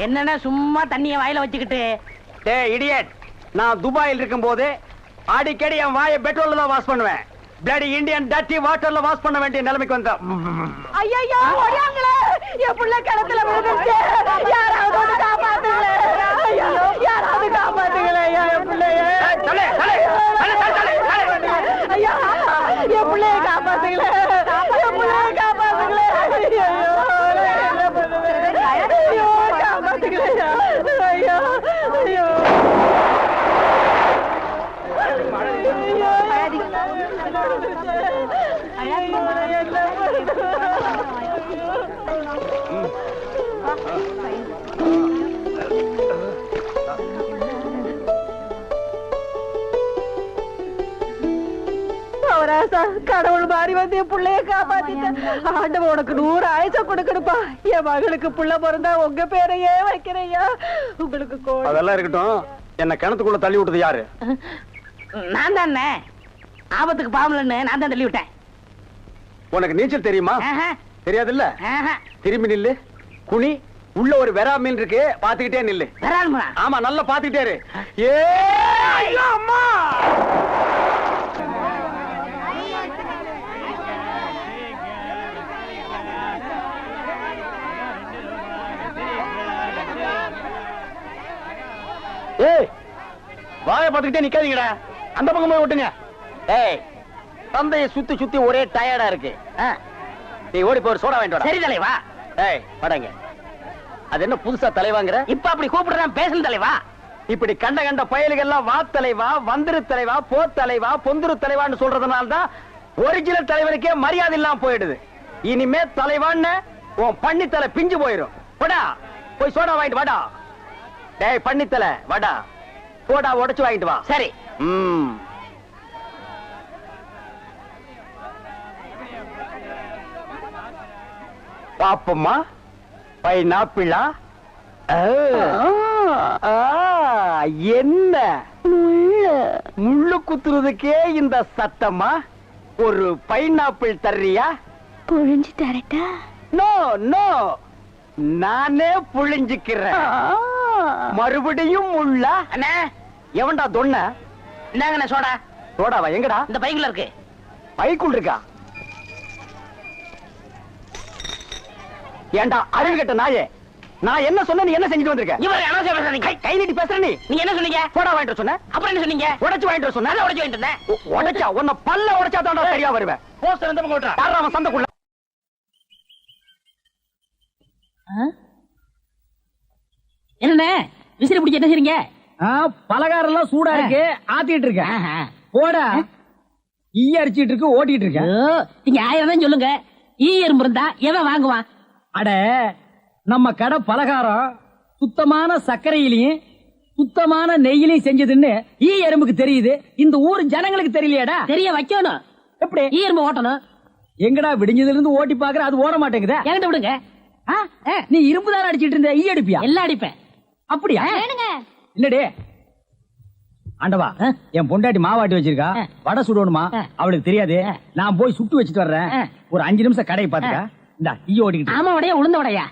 என்னன்னா சும்மா தண்ணிய வாயில வச்சுக்கிட்டு. டேய் இடியட், நான் துபாயில் இருக்கும் போது அடிக்கடி என் வாயை பெட்ரோல்ல தான் வாஷ் பண்ணுவேன். பிளடி இந்தியன் டர்ட்டி வாட்டர்ல வாஷ் பண்ண வேண்டிய நிலைமைக்கு வந்தா. ஐயோ ஓடியாங்களே, என் புள்ள கிணத்துல விழுந்துச்சு. யாராவது வந்து காப்பாத்துங்களே, யாராவது காப்பாத்துங்களே என் பிள்ளைய. ஐயா என் பிள்ளைய காப்பாத்துங்களே, என் பிள்ளைய காப்பாத்துங்களே. ஐயோ காப்பாத்துங்களே. ஐயோ ஐயோ கடவுள் மாறி வந்து என் பிள்ளைய காப்பாத்திட்டேன். ஆண்டவன் உனக்கு 100 ஆயுசம் கொடுக்கணுப்பா. என் மகளுக்கு புள்ள பிறந்தா உங்க பேரையே வைக்கிறையா. உங்களுக்கு அதெல்லாம் இருக்கட்டும், என்ன கிணத்துக்குள்ள தள்ளி விட்டது யாரு? நான் தானே. ஆபத்துக்கு பாவலன்னு நான் தான் தள்ளி விட்டேன். உனக்கு நீச்சல் தெரியுமா? தெரியாதுல்ல. திரும்பி நில்லு, குனி. உள்ள ஒரு வெறா மீன் இருக்கு, பாத்துக்கிட்டே நில்லு. ஆமா, நல்லா பாத்துக்கிட்டே இரு. ஏ அம்மா, ஏய் வாயை பாத்துக்கிட்டே நிக்காதீங்கடா, அந்த பக்கம் போய் விட்டுங்க. ஏய் தந்தையை சுத்தி சுத்தி ஒரே டயர்டா இருக்கு. நீ ஓடி போய் சோடா வாங்கிட்டு வா. சரி தலைவா. ஏய் வாடங்க. அது என்ன புதுசா தலைவாங்கற? இப்ப அப்படி கூப்பிடுறான், பேசணும் தலைவா. இப்படி கண்ட கண்ட பயலுகெல்லாம் வா தலைவா, வந்திரு தலைவா, போ தலைவா, பொந்துரு தலைவான்னு சொல்றதுனால தான் ஒரிஜினல் தலைவனுக்கே மரியாதை இல்லாம போயிடுது. இனிமே தலைவான்னு உன் பண்ணி தலை பிஞ்சு போயிடும். போடா போய் சோடா வாங்கிட்டு வாடா. டேய் பண்ணி தலை வாடா, சோடா உடைச்சு வாங்கிட்டு வா. சரி. பாப்பம்மா, பைனாப்பிளா? என்ன முள்ளு குத்துறதுக்கே இந்த சத்தமா? ஒரு பைனாப்பிள் தர்றியா? புழிஞ்சு தரட்டா? நோ நோ, நானே புழிஞ்சுக்கிறேன். மறுபடியும் முள்ள? அண்ணே எவன்டா தொன்ன? இந்தாங்கண்ணே சோடா. சோடாவா? எங்கடா? இந்த பைக்குள்ள இருக்கு. பைக்குள் இருக்கா? ஏண்டா அறிவு கட்ட நாயே, நான் என்ன சொன்ன நீ என்ன செஞ்சுட்டு வந்திருக்க? இவரை அனாவசியம் பேசுறீங்க. கை நீட்டி பேசுற நீ. நீங்க என்ன சொன்னீங்க? சோடா வாங்கிட்டு சொன்ன. அப்புறம் என்ன சொன்னீங்க? உடைச்சு வாங்கிட்டு சொன்ன. நான் உடைச்சு வாங்கிட்டு இருந்தேன். உடைச்சா உன்னை பல்ல உடைச்சா தான்டா சரியா வருவேன். போஸ்டர் இந்த பக்கம் ஓட்டுறா. யாரா அவன் சந்தைக்குள்ள? என்னண்ணே விசிறி பிடிச்சி என்ன செய்றீங்க? பலகாரம் எல்லாம் சூடா இருக்கு, ஆத்திட்டு இருக்கேன். போடா, ஈ அடிச்சிட்டு இருக்கு, ஓட்டிட்டு இருக்கேன். நீங்க 1000 தான் சொல்லுங்க. ஈ எறும்பு இருந்தா எவன் வாங்குவான்? அட, நம்ம கடை பலகாரம் சுத்தமான சர்க்கரையிலையும் சுத்தமான நெய்யிலையும் செஞ்சதுன்னு ஈ எறும்புக்கு தெரியுது. இந்த ஊர் ஜனங்களுக்கு தெரியலையாடா? தெரிய வைக்கணும். எப்படி? ஈ எறும்பு ஓட்டணும். எங்கடா விடிஞ்சதுல இருந்து ஓட்டி பாக்குற, அது ஓட மாட்டேங்குதா? என்கிட்ட விடுங்க. நீ இரும்பு தானே அடிச்சிட்டு இருந்த, ஈ அடிப்பியா? எல்லாம் அடிப்பேன். அப்படியா? இல்லடே ஆண்டவா, என் பொண்டாட்டி மாவாட்டி வச்சிருக்கா, வடை சுடணுமா? அவளுக்கு தெரியாது. நான் போய் சுட்டு வச்சிட்டு வர்றேன். ஒரு 5 நிமிஷம் கடையை பாத்துக்க. இந்த ஈ ஓடிக்கிட்டு. ஆமா வடையா, உளுந்த வடையா?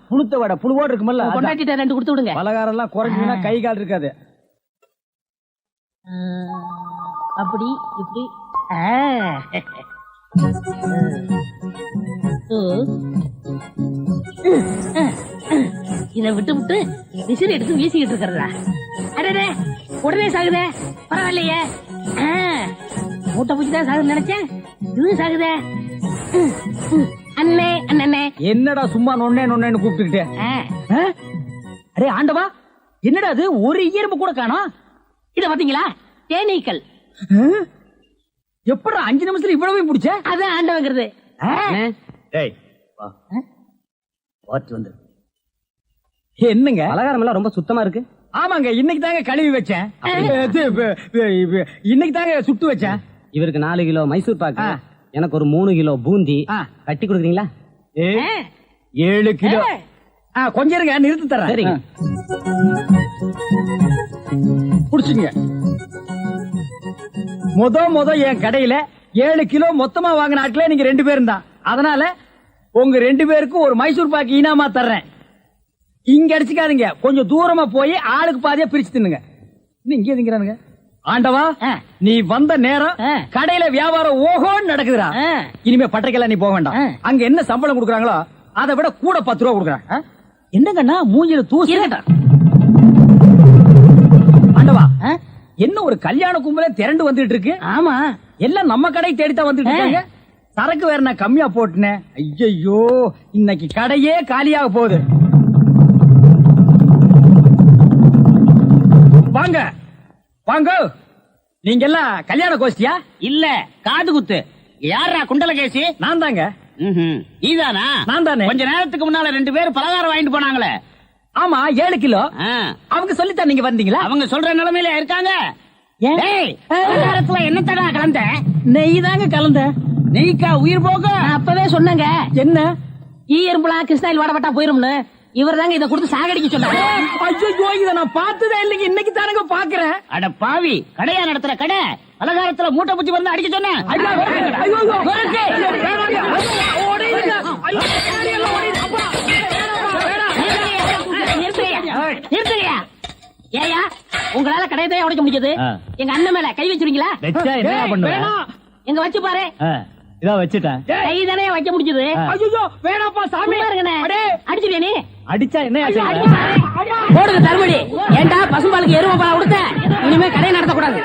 புழுத்த வடை, புழுவோடு இருக்குமல்ல. பொண்டாட்டிட்ட 2 கொடுத்து விடுங்க. பலகாரம் எல்லாம் குறைஞ்சுன்னா கை கால் இருக்காது. அப்படி இப்படி. இதை விட்டு விட்டு விசிறி எடுத்து வீசிக்கிட்டு இருக்கிறதா? அடடே, உடனே சாகுதே. பரவாயில்லையே, மூட்டை பூச்சிதான் சாகுது நினைச்சேன். இது சாகுதே. அண்ணே அண்ணே, என்னடா சும்மா நொன்னே நொன்னேன்னு கூப்பிட்டுக்கிட்டு? அடே ஆண்டவா, என்னடா அது, ஒரு எறும்பு கூட காணோம். இத பாத்தீங்களா? தேனீக்கள். எப்படா 5 நிமிஷத்துல இவ்வளவு பிடிச்ச? அது ஆண்டவங்கிறது. என்னங்க பலகாரம் எல்லாம் ரொம்ப சுத்தமா இருக்கு. ஆமாங்க, இன்னைக்கு தாங்க கழுவி வச்சேன். இன்னைக்கு தாங்க சுட்டு வச்சேன். இவருக்கு 4 கிலோ மைசூர் பாக்கு, எனக்கு ஒரு 3 கிலோ பூந்தி கட்டி கொடுக்குறீங்களா? 7 கிலோ. கொஞ்சம் இருங்க, நிறுத்தி தரேன். சரிங்க. புடிச்சுங்க. முத என் கடையில 7 கிலோ மொத்தமா வாங்கின ஆட்களே நீங்க 2 பேரும் தான். அதனால உங்க 2 பேருக்கும் ஒரு மைசூர் பாக்கு இனாமா தர்றேன். இங்க அடிச்சுக்காதீங்க, கொஞ்சம் தூரமா போய் ஆளுக்கு பாதியா பிரிச்சு தின்னுங்க. இன்னும் இங்கே திங்கிறானுங்க. ஆண்டவா, நீ வந்த நேரம் கடையில வியாபாரம் ஓஹோன்னு நடக்குதுடா. இனிமே பட்டைக்கெல்லாம் நீ போக வேண்டாம். அங்க என்ன சம்பளம் கொடுக்குறாங்களோ அதை விட கூட 10 ரூபா கொடுக்குறாங்க. என்னங்கண்ணா மூஞ்சில தூசி. ஆண்டவா, என்ன ஒரு கல்யாண கும்பலே திரண்டு வந்துட்டு இருக்கு. ஆமா, எல்லாம் நம்ம கடை தேடித்தான் வந்துட்டு இருக்காங்க. சரக்கு வேற நான் கம்மியா போட்டுனேன். ஐயோ, இன்னைக்கு கடையே காலியாக போகுது. வாங்க வாங்க, நீங்க எல்லாம் கல்யாண கோஷ்டியா? இல்ல காது குத்து. யாரா குண்டலகேசி? நான் தாங்க. நீதானா? நான் தானே. கொஞ்ச நேரத்துக்கு முன்னால 2 பேர் பலகாரம் வாங்கிட்டு போனாங்களே. ஆமா, 7 கிலோ. அவங்க சொல்லித்தான் நீங்க வந்தீங்களா? அவங்க சொல்ற நிலைமையில இருக்காங்க. ஏன்? ஏய், பலகாரத்துல என்னத்தடா கலந்த? நெய் தாங்க கலந்த. நெய்க்கா உயிர் போக? அப்பவே சொன்னங்க. என்ன? எறும்புலாம் கிருஷ்ணாயில் வாடப்பட்டா போயிரும்னு. இவர் தாங்க இதை கொடுத்து சாகடிக்க சொன்னாங்க. ஐயோ, இத நான் பார்த்ததே இல்லைங்க, இன்னைக்கு தானங்க பாக்குறேன். அட பாவி, கடையா நடத்துற கடை, பலகாரத்துல மூட்டை பூச்சி வந்து அடிக்க சொன்னேன். ஏயா, உங்களால கடையை தான் உடைக்க முடியாது. எங்க அண்ணன் மேல கை வச்சிருக்கீங்களா? எங்க வச்சு பாரு. இதான் வச்சுட்டேன். கை தானே வைக்க முடிஞ்சது. ஐயோ, வேணாப்பா சாமி. அடிச்சுடியா நீ? அடிச்சா என்ன? போடுங்க தருமடி. ஏண்டா பசும்பாலுக்கு எருமை பால் கொடுத்த? இனிமே கடையை நடத்தக்கூடாது.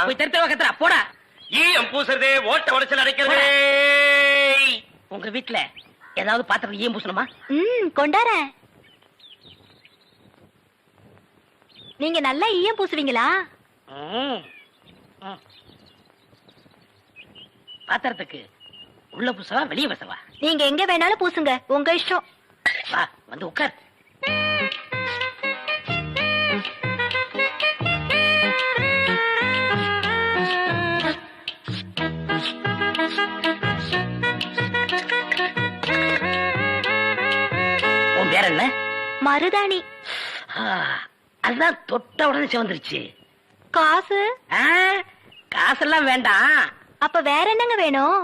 போய் தெருத்தவ கத்துறா போடா. ஈயம் பூசுறதே, ஓட்ட உடைச்சல் அடைக்கிறதே. உங்க வீட்டுல ஏதாவது பாத்திரம் ஈயம் பூசணுமா? கொண்டாரேன். நீங்க நல்லா ஈயம் பூசுவீங்களா? பாத்திரத்துக்கு உள்ள பூசவா வெளியே பூசவா? நீங்க எங்க வேணாலும் பூசுங்க, உங்க இஷ்டம். வா வந்து உட்கார். பேர் என்ன? மருதாணி. அதுதான் தொட்ட உடனே சிவந்துருச்சு. காசு? காசெல்லாம் வேண்டாம். அப்ப வேற என்னங்க வேணும்?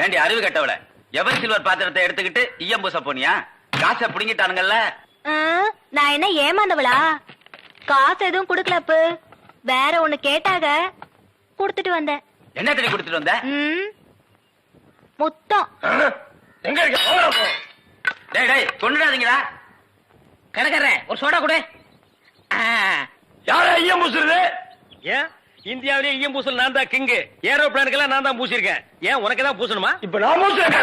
ஏண்டி அறிவு கட்டவள, எவர் சில்வர் பாத்திரத்தை எடுத்துக்கிட்டு ஈயம் பூச போனியா? காசை புடுங்கிட்டானுங்கல்ல. நான் என்ன ஏமாந்தவளா? காசு எதுவும் குடுக்கலப்பு, வேற ஒண்ணு கேட்டாக குடுத்துட்டு வந்தேன். என்ன தண்ணி குடுத்துட்டு வந்த? முத்தம். எங்க இருக்கு? டேய் டேய், கொண்டுடாதீங்கடா. கடைக்கார ஒரு சோடா கொடு. யாரா ஈயம் பூசுறது? ஏன் இந்தியாவிலேயே ஈயம் பூசல் நான் தான் கிங்கு. ஏரோப்ளானுக்கெல்லாம் நான் தான் பூசிருக்கேன். ஏன் உனக்கு தான் பூசணுமா? இப்ப நான் பூசுறேன்.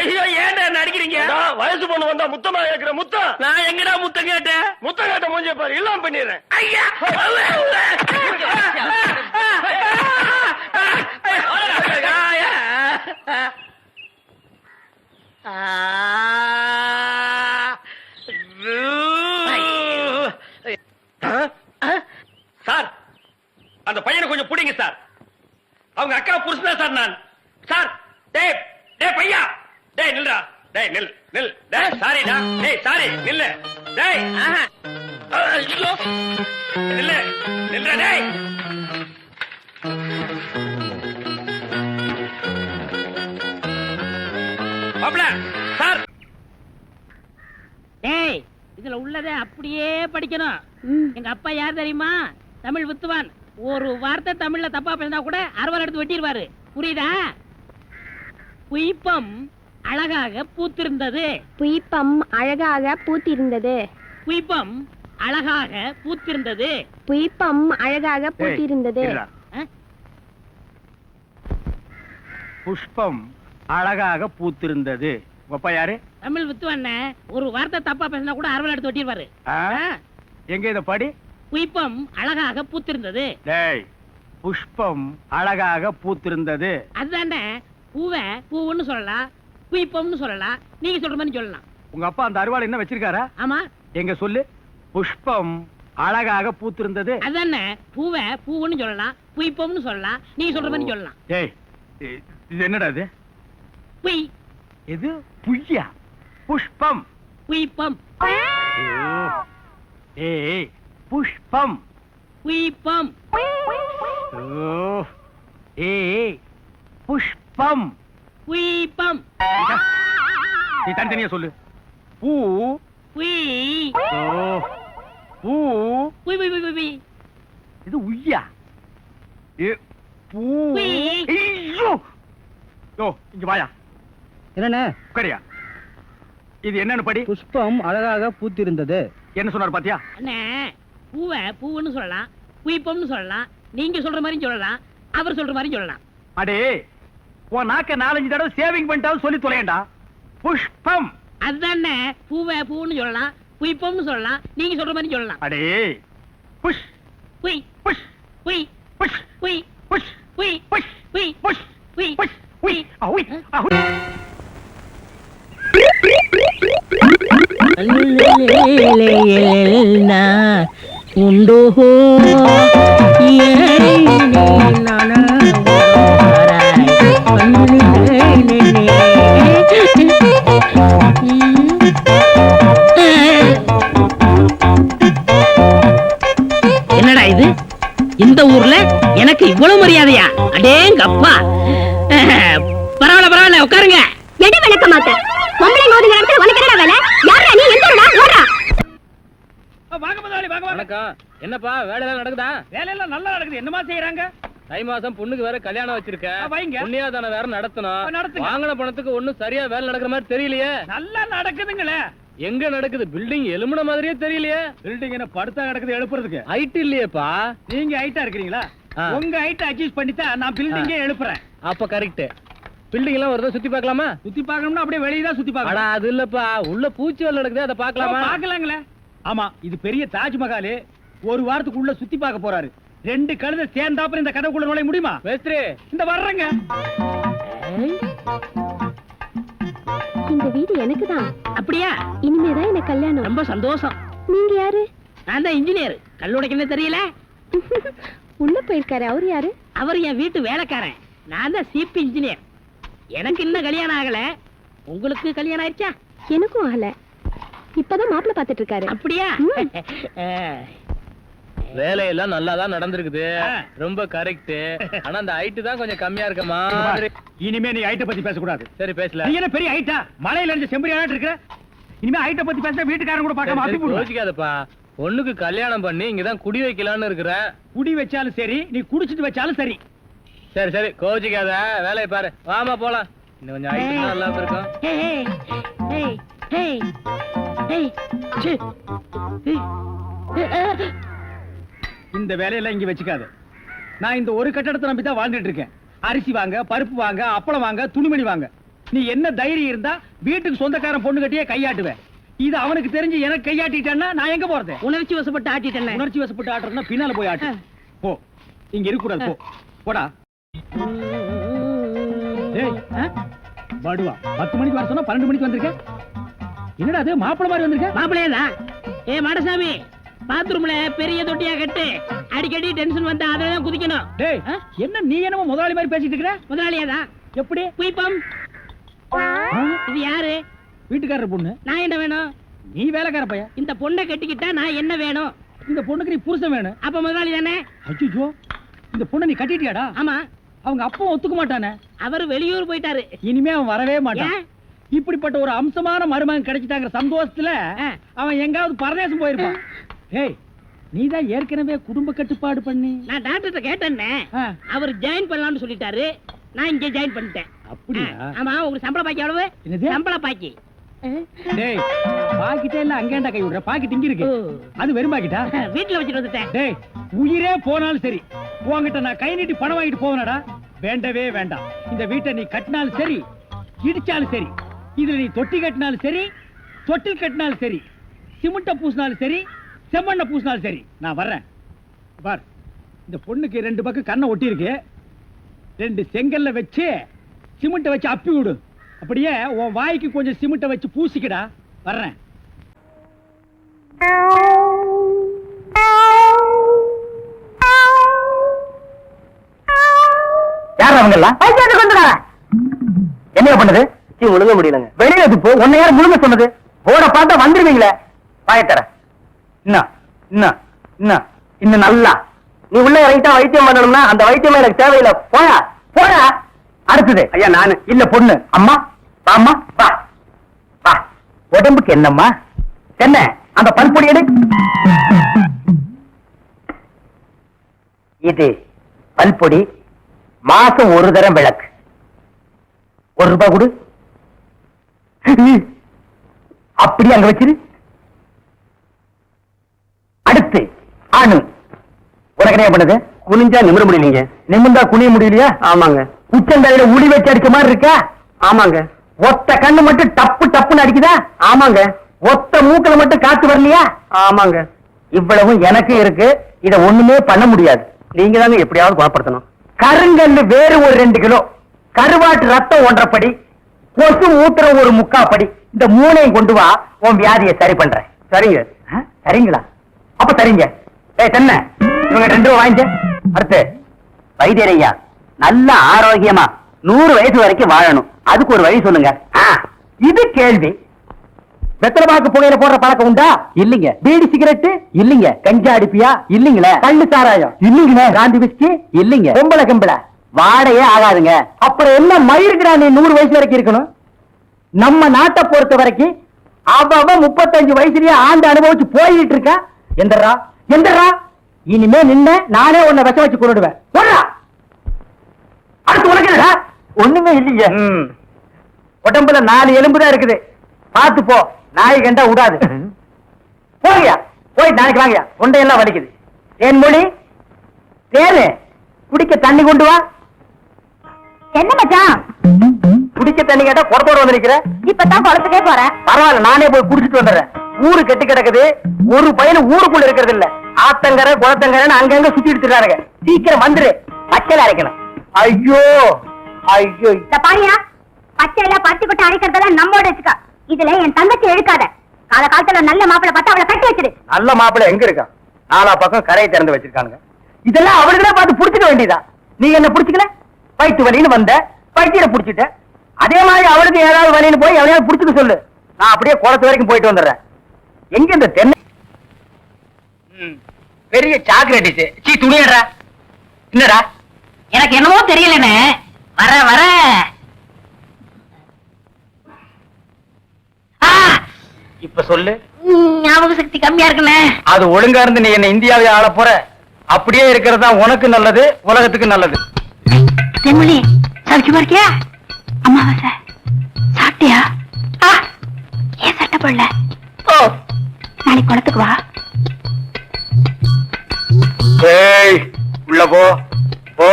ஐயோ, ஏன்டா நடிக்கிறீங்க? வயசு பொண்ணு வந்தா முத்தமா கேக்குற முத்தம். நான் எங்கடா முத்தம் கேட்டேன்? முத்தம் கேட்ட மூஞ்சிய பாரு, இல்லாம பண்ணிடுறேன். ஐயா, சார், அந்த பையனை கொஞ்சம் புடிங்க சார். அவங்க அக்கா புருஷன் சார் நான். சார், டேய் டேய் பையா, டேய் நில்றா. டேய் நில் நில். டேய் சாரிடா. டேய் சாரி நில்லு. டேய் ஐயோ நில்லு நில்றா. டேய் மாப்ள சார். டேய், இதுல உள்ளதை அப்படியே படிக்கணும். எங்க அப்பா யார் தெரியுமா? தமிழ் வித்துவான். ஒரு வார்த்தை தமிழ்ல தப்பா பேசினா கூட அறுவாள் எடுத்து வெட்டிடுவாரு. புரியுதா? புய்பம் அழகாக பூத்திருந்தது. புய்பம் அழகாக பூத்திருந்தது. புய்பம் அழகாக பூத்திருந்தது. புய்பம் அழகாக பூத்திருந்தது. புஷ்பம் அழகாக பூத்திருந்தது. அப்பா யாரு? தமிழ் வித்துவான். ஒரு வார்த்தை தப்பா பேசினா கூட அறுவாள் எடுத்து வெட்டிடுவாரு. எங்க இத படி. புய்பம் அழகாக பூத்திருந்தது. டேய், புஷ்பம் அழகாக பூத்திருந்தது. அதுதானே பூவை பூவுன்னு சொல்லலாம், புஷ்பம்னு சொல்லலாம், நீங்க சொல்ற மாதிரி சொல்லலாம். உங்க அப்பா அந்த அருவாள் என்ன வச்சிருக்காரா? ஆமா. எங்க சொல்லு. புஷ்பம் அழகாக பூத்திருந்தது. அதுதானே பூவை பூவுன்னு சொல்லலாம், புஷ்பம்னு சொல்லலாம், நீங்க சொல்ற மாதிரி சொல்லலாம். ஏய், இது என்னடா இது? புய் இது புய்யா? புஷ்பம். புஷ்பம் ஏய், புஷ்பம். புஷ்பம் ஏய், புஷ்பம். புஷ்பம். நீ தனித்தனியா சொல்லு. பூ. புய் பூ. புய் புய் புய் புய். இது உய்யா? பூ. புய். ஐயோ! யோ, இங்க வாயா. என்னண்ணே? உட்காரியா. இது என்னன்னு படி. புஷ்பம் அழகாக பூத்திருந்தது. என்ன சொன்னார் பாத்தியா? அண்ணே, பூவை பூவுன்னு சொல்லலாம், புஷ்பம்னு சொல்லலாம், நீங்க சொல்ற மாதிரி சொல்லலாம், அவர் சொல்ற மாதிரி சொல்லலாம். அடே, உன் நாக்க 4-5 தடவை சேவிங் பண்ணிட்டாலும் சொல்லி தொலையண்டா. புஷ்பம். அதுதானே பூவை பூன்னு சொல்லலாம், புஷ்பம்னு சொல்லலாம், நீங்க சொல்ற மாதிரி சொல்லலாம். அடே, புஷ் புய் புஷ் புய் புஷ் புய் புஷ் புய் புஷ் புய் புஷ் புய் புஷ் உய் அவுய் அவுய். உண்டோ என்னடா இது? இந்த ஊர்ல எனக்கு இவ்வளவு மரியாதையா? அடேங்க அப்பா. பரவாயில்ல பரவாயில்ல, உட்காருங்க. எடு விளக்க மாட்டேன். பொம்பளை மோதுங்க இடத்துல உனக்கு என்னடா வேலை? யாரா நீ? எந்தடா ஓடுறா? வாங்க முதலாளி, வாங்க வாங்க. வணக்கம். என்னப்பா வேலை எல்லாம் நடக்குதா? வேலையெல்லாம் நல்லா நடக்குது. என்னமா செய்யறாங்க? தை மாசம் பொண்ணுக்கு வேற கல்யாணம் வச்சிருக்கேன். வைங்க. புண்ணியாதானம் வேற நடத்தணும். நடத்துங்க. வாங்கின பணத்துக்கு ஒண்ணும் சரியா வேலை நடக்கிற மாதிரி தெரியலையே. நல்லா நடக்குதுங்களே. எங்க நடக்குது? பில்டிங் எலும்புன மாதிரியே தெரியலையே. பில்டிங் என்ன படுத்தா கிடக்குது எழுப்புறதுக்கு? ஹைட் இல்லையேப்பா. நீங்க ஹைட்டா இருக்கிறீங்களா? ஆ. உங்க ஹைட் அட்ஜஸ்ட் பண்ணிட்டா நான் பில்டிங்கே எழுப்புறேன். அப்ப கரெக்ட். பில்டிங் எல்லாம் ஒரு தடவை சுத்தி பார்க்கலாமா? சுத்தி பார்க்கணும்னா அப்படியே வெளியே தான் சுத்தி அடா பார்க்கணும். அது இல்லப்பா, உள்ள பூச்சி வேலை நடக்குது, அதை பார்க்கலாமா? பார்க்கலாங்களே. ஆமா, இது பெரிய தாஜ்மஹால். ஒரு வாரத்துக்குள்ள சுத்தி பார்க்க போறாரு. 2 கழுதை சேர்ந்தாப்புல இந்த கதவுக்குள்ள நுழைய முடியுமா? மேஸ்திரி இந்த வர்றேங்க. இந்த வீடு எனக்கு தான். அப்படியா? இனிமேதான் எனக்கு கல்யாணம். ரொம்ப சந்தோஷம். நீங்க யாரு? நான் தான் இன்ஜினியர். கல்லுடைக்கணும் தெரியல? உள்ள போயிருக்காரு. அவரு யாரு? அவர் என் வீட்டு வேலைக்காரன். நான் தான் சிபி இன்ஜினியர். எனக்கு இன்னும் கல்யாணம் ஆகல. உங்களுக்கு கல்யாணம் ஆயிடுச்சா? எனக்கும் ஆகல. இப்பதான் மாப்பிள்ளை பாத்துட்டு இருக்காரு. அப்படியா? வேலையெல்லாம் நல்லா தான் நடந்திருக்குது. ரொம்ப கரெக்ட். ஆனா அந்த ஹைட் தான் கொஞ்சம் கம்மியா இருக்க மாதிரி. இனிமே நீ ஹைட்ட பத்தி பேசக்கூடாது. சரி பேசல. நீ என்ன பெரிய ஹைட்டா? மலையில இருந்து செம்பரியாட்டு இருக்கிற. இனிமே ஹைட்ட பத்தி பேச வீட்டுக்காரங்க கூட பார்க்காம அப்படி போடுவாங்க. யோசிக்காதப்பா. பொண்ணுக்கு கல்யாணம் பண்ணி இங்கதான் குடி வைக்கலாம்னு இருக்கிறேன். குடி வச்சாலும் சரி, நீ குடிச்சிட்டு வச்சாலும் சரி. சரி சரி கோச்சிக்காத, வேலையை பாரு. வாமா போலாம். இன்னும் கொஞ்சம் ஹைட் நல்லா இருக்கும். ஏய், ஏய், ஏய், ஏய், ச்சே. ஏய். இந்த வேலையெல்லாம் இங்க வச்சுக்காத. நான் இந்த ஒரு கட்டடத்தை நம்பி தான் வாழ்ந்துட்டு இருக்கேன். அரிசி வாங்க, பருப்பு வாங்க, அப்பளம் வாங்க, துணிமணி வாங்க. நீ என்ன தைரியம் இருந்தா வீட்டுக்கு சொந்தக்காரன் பொண்ணு கட்டியே கையாட்டுவேன். இது அவனுக்கு தெரிஞ்சு எனக்கு கையாட்டிட்டேன்னா நான் எங்க போறது? உணர்ச்சி வசப்பட்டு ஆட்டிட்டேன். உணர்ச்சி வசப்பட்டு ஆட்டுறதுன்னா பின்னால போய் ஆட்டு. போ, இங்க இருக்க கூடாது. போ, போடா. டேய், பாடுவா 10 மணிக்கு வர சொன்னா 12 மணிக்கு வந்திருக்க. என்னடா அது மாப்பிள மாதிரி வந்திருக்க? மாப்பிள்ளையதான். ஏ மாடசாமி, பாத்ரூம்ல பெரிய தொட்டியா கட்டு. அடிக்கடி டென்ஷன் வந்தா அதெல்லாம் குதிக்கணும். டேய், என்ன நீ என்னமோ முதலாளி மாதிரி பேசிட்டு இருக்கிற? முதலாளியாதான். எப்படி? புய்பம். இது யாரு? வீட்டுக்காரர் பொண்ணு. நான் என்ன வேணும்? நீ வேலைக்கார பையன். இந்த பொண்ணை கட்டிக்கிட்டா நான் என்ன வேணும்? இந்த பொண்ணுக்கு நீ புருஷன் வேணும். அப்ப முதலாளி தானே? அச்சோ, இந்த பொண்ணை நீ கட்டிட்டியாடா? ஆமா. அவங்க அப்பா ஒத்துக்க மாட்டானே. அவரு வெளியூர் போயிட்டாரு. இனிமே அவன் வரவே மாட்டான். ஏன்? இப்படிப்பட்ட ஒரு அம்சமான மருமகன் கிடைச்சிட்டாங்கிற சந்தோஷத்துல அவன் எங்காவது பரதேசம் போயிருப்பான். ஏய், நீதான் ஏற்கனவே குடும்ப கட்டுப்பாடு பண்ணி. நான் டாக்டர்கிட்ட கேட்டேன்னே. ஆ. அவர் ஜாயின் பண்ணலாம்னு சொல்லிட்டாரு. நான் இங்க ஜாயின் பண்ணிட்டேன். அப்படியா? ஆமா. உங்களுக்கு சம்பள பாக்கி எவ்வளவு? என்னது? சம்பள பாக்கி. டேய், பாக்கிட்டே இல்ல அங்கேண்டா கை விடுற. பாக்கிட்டு இங்க இருக்கு. ஓ. அது வெறும் பாக்கிட்டா? வீட்டுல வச்சுட்டு வந்துட்டேன். டேய், உயிரே போனாலும் சரி உன்கிட்ட நான் கை நீட்டி பணம் வாங்கிட்டு போவேனடா. வேண்டவே வேண்டாம். இந்த வீட்டை நீ கட்டினாலும் சரி, இடிச்சாலும் சரி, இதுல நீ தொட்டி கட்டினாலும் சரி, தொட்டில் கட்டினாலும் சரி, சிமெண்ட பூசினாலும் சரி, செம்மண்ண பூசினாலும் சரி, நான் வர்றேன். பார், இந்த பொண்ணுக்கு 2 பக்கம் கண்ணை ஒட்டி இருக்கு. 2 செங்கல்ல வச்சு சிமெண்ட்டை வச்சு அப்பி விடு. அப்படியே உன் வாய்க்கு கொஞ்சம் சிமெண்ட்டை வச்சு பூசிக்கடா. வர்றேன். யார் அவங்க எல்லாம்? என்ன பண்ணுது? ஒழுங்க முடியலங்க. வெளியில போ. உன்னை யார் முழுங்க சொன்னது? போட பார்த்தா வந்துருவீங்களே. பாயத்தர இன்னும் நல்லா நீ உள்ள இறங்கிட்டா வைத்தியம் பண்ணணும்னா அந்த வைத்தியமே எனக்கு தேவையில்லை. போயா போயா. அடுத்தது ஐயா நானு இல்ல பொண்ணு. அம்மா வாம்மா வா வா. உடம்புக்கு என்னம்மா? என்ன அந்த பல்பொடி எடு. இது பல்பொடி. மாசம் ஒரு தரம் விளக்கு. ₹1 கொடு. அப்படி அங்க வச்சிரு. அடுத்து ஆணு. உனக்கு என்ன பண்ணுது? குனிஞ்சா நிமிர முடியலீங்க. நிமிர்ந்தா குனிய முடியலையா? ஆமாங்க. உச்சந்தலையில உடி வச்சு அடிச்ச மாதிரி இருக்கா? ஆமாங்க. ஒத்த கண்ணு மட்டும் டப்பு டப்புன்னு அடிக்குதா? ஆமாங்க. ஒத்த மூக்கல மட்டும் காத்து வரலையா? ஆமாங்க. இவ்வளவும் எனக்கு இருக்கு. இத ஒண்ணுமே பண்ண முடியாது. நீங்க தாங்க எப்படியாவது குணப்படுத்தணும். கருங்கல்லு வேறு ஒரு 2 கிலோ, கருவாட்டு ரத்தம் 1.5 படி, கொசு மூத்திரம் ஒரு 3/4 படி. இந்த 3ஐயும் கொண்டு வா. உன் வியாதியை சரி பண்றேன். சரிங்க. சரிங்களா? அப்ப சரிங்க. தென்ன இவங்க 2 வாங்கிக்க. அடுத்து வைத்தியரையா நல்ல ஆரோக்கியமா 100 வயசு வரைக்கும் வாழணும். அதுக்கு ஒரு வழி சொல்லுங்க. இது கேள்வி. வெத்தலைபாக்கு புகையில போடுற பழக்கம் உண்டா? இல்லீங்க. பீடி சிகரெட் இல்லீங்க. கஞ்சா அடிப்பியா? இல்லீங்களே. கள்ளு சாராயம் இல்லீங்களே. காந்தி விஸ்கி இல்லீங்க. பொம்பளை கம்பளை வாடையே ஆகாதுங்க. அப்புறம் என்ன மயிருக்குடா நீ 100 வயசு வரைக்கும் இருக்கணும்? நம்ம நாட்டை பொறுத்த வரைக்கும் அவ 35 வயசுலயே ஆண்டு அனுபவிச்சு போயிட்டு இருக்கா. எந்தரா எந்தரா இனிமே நின்ன நானே உன்னை விஷம் வச்சு கொண்டுடுவேன். அடுத்து உனக்கு என்னடா? ஒண்ணுமே இல்லைங்க. உடம்புல 4 எலும்பு தான் இருக்குது. பார்த்து போ. நாய் கண்டா விடாது. போங்கயா போய் நாளைக்கு வாங்கயா. தொண்டையெல்லாம் வலிக்குது. ஏன் மொழி தேனு குடிக்க தண்ணி கொண்டு வா. என்ன மச்சான்? குடிக்க தண்ணி கேட்டா குடத்தோட வந்து நிக்கிற. இப்பதான் குளத்துக்கே போறேன். பரவாயில்ல நானே போய் குடிச்சிட்டு வந்துடுறேன். ஊரு கெட்டு கிடக்குது. ஒரு பையன் ஊருக்குள்ள இருக்கிறது இல்ல. ஆத்தங்கரை குளத்தங்கரைன்னு அங்கங்க சுத்தி எடுத்துறாங்க. சீக்கிரம் வந்துரு. பச்சையில அரைக்கணும். ஐயோ ஐயோ. பாரியா பச்சையில பச்சை கொட்டை அரைக்கிறதெல்லாம் நம்மோட வச்சுக்கா. இதுல என் தங்கச்சி எடுக்காத. கால காலத்துல நல்ல மாப்பிளை பார்த்து அவளை கட்டி வச்சிரு. நல்ல மாப்பிளை எங்க இருக்கா? 4 பக்கம் கரையை திறந்து வச்சிருக்கானுங்க. இதெல்லாம் அவளுக்குதான் பார்த்து புடிச்சுக்க வேண்டியதா? நீங்க என்ன புடிச்சுக்கல? வயிற்று வலின்னு வந்த வயிற்ற புடிச்சிட்ட. அதே மாதிரி அவளுக்கு ஏதாவது வலின்னு போய் எவனையாவது புடிச்சுக்க சொல்லு. நான் அப்படியே குளத்து வரைக்கும் போயிட்டு வந்துடுறேன். எங்க இந்த தென்னை பெரிய சாக்லேட் சீ துணியடா. என்னடா? எனக்கு என்னமோ தெரியலன்னு வர வர இப்ப சொல்லு. ஞாபக சக்தி கம்மியா இருக்குண்ணே. அது ஒழுங்கா இருந்து நீ என்ன இந்தியாவை ஆள போற. அப்படியே இருக்கிறது தான் உனக்கு நல்லது, உலகத்துக்கு நல்லது. தென்மொழி சௌக்கியமா இருக்கியா? அம்மாவாசை சாப்பிட்டியா? ஏன் சட்டை போடல? நாளைக்கு குளத்துக்கு வா. ஏய் உள்ள போ போ.